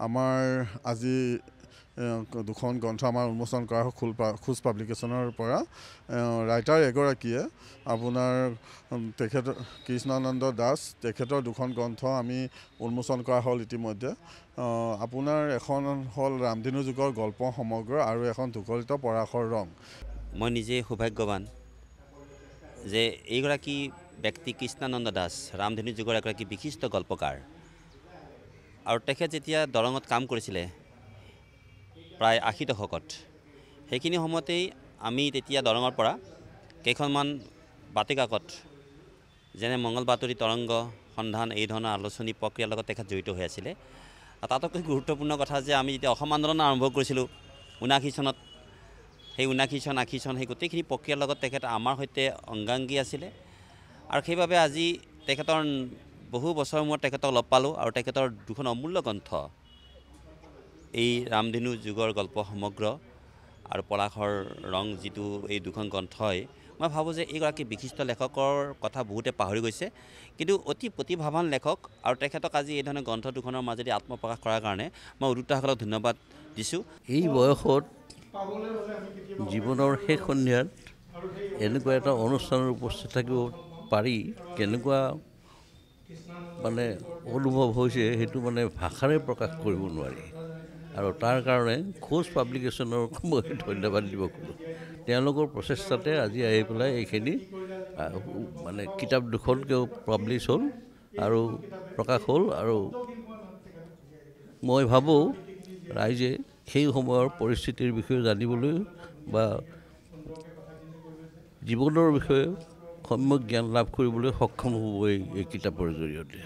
আমাৰ আজি দুখন গ্ৰন্থ আমাৰ উন্মোচন কৰা খোজ পাব্লিকেশ্যনৰ পৰা ৰাইটাৰ এগৰাকীয়ে আপোনাৰ তেখেত কৃষ্ণানন্দ দাস তেখেতৰ দুখন গ্ৰন্থ আমি উন্মোচন কৰা হ'ল ইতিমধ্যে। আপোনাৰ এখন হ'ল ৰামধেনু যুগৰ গল্প সমগ্ৰ আৰু এখন ধুকলিত পৰাশৰ ৰং। মই নিজে সৌভাগ্যৱান যে এইগৰাকী ব্যক্তি কৃষ্ণানন্দ দাস ৰামধেনু যুগৰ এগৰাকী বিশিষ্ট গল্পকাৰ আৰু তেখেত যেতিয়া দৰঙত কাম কৰিছিলে প্ৰায় ৮০ দশকত, সেইখিনি সময়তেই আমি তেতিয়া দৰঙৰ পৰা কেইখনমান বাতৰিকাকত যেনে মংগল বাতৰি, তৰংগ, সন্ধান এই ধৰণৰ আলোচনী প্ৰক্ৰিয়াৰ লগত তেখেত জড়িত হৈ আছিলে। তাতোকৈ গুৰুত্বপূৰ্ণ কথা যে আমি যেতিয়া অসম আন্দোলন আৰম্ভ কৰিছিলোঁ ৭৯ চনত, সেই ৭৯ চন ৮০ চন সেই গোটেইখিনি প্ৰক্ৰিয়াৰ লগত তেখেত আমাৰ সৈতে অংগাংগী আছিলে আৰু সেইবাবে আজি তেখেতৰ বহু বছৰৰ মূৰত তেখেতক লগ পালোঁ আৰু তেখেতৰ দুখন অমূল্য গ্ৰন্থ এই ৰামধেনু যুগৰ গল্প সমগ্ৰ আৰু পলাশৰ ৰং যিটো এই দুখন গ্ৰন্থই, মই ভাবোঁ যে এইগৰাকী বিশিষ্ট লেখকৰ কথা বহুতে পাহৰি গৈছে, কিন্তু অতি প্ৰতিভাৱান লেখক আৰু তেখেতক আজি এই ধৰণৰ গ্ৰন্থ দুখনৰ মাজেদি আত্মপ্ৰকাশ কৰাৰ কাৰণে মই উদ্যোক্তাসকলক ধন্যবাদ দিছোঁ। এই বয়সত জীৱনৰ শেষ সন্ধিয়াত এনেকুৱা এটা অনুষ্ঠানত উপস্থিত থাকিব পাৰি কেনেকুৱা মানে অনুভৱ হৈছে সেইটো মানে ভাষাৰে প্ৰকাশ কৰিব নোৱাৰি আৰু তাৰ কাৰণে খোজ পাব্লিকেশ্যনৰ মই ধন্যবাদ দিব খোজোঁ। তেওঁলোকৰ প্ৰচেষ্টাতে আজি আহি পেলাই এইখিনি মানে কিতাপ দুখনকেও পাব্লিছ হ'ল আৰু প্ৰকাশ হ'ল আৰু মই ভাবোঁ ৰাইজে সেই সময়ৰ পৰিস্থিতিৰ বিষয়ে জানিবলৈ বা জীৱনৰ বিষয়ে সম্যক জ্ঞান লাভ কৰিবলৈ সক্ষম হ'ব এই কিতাপৰ জৰিয়তে।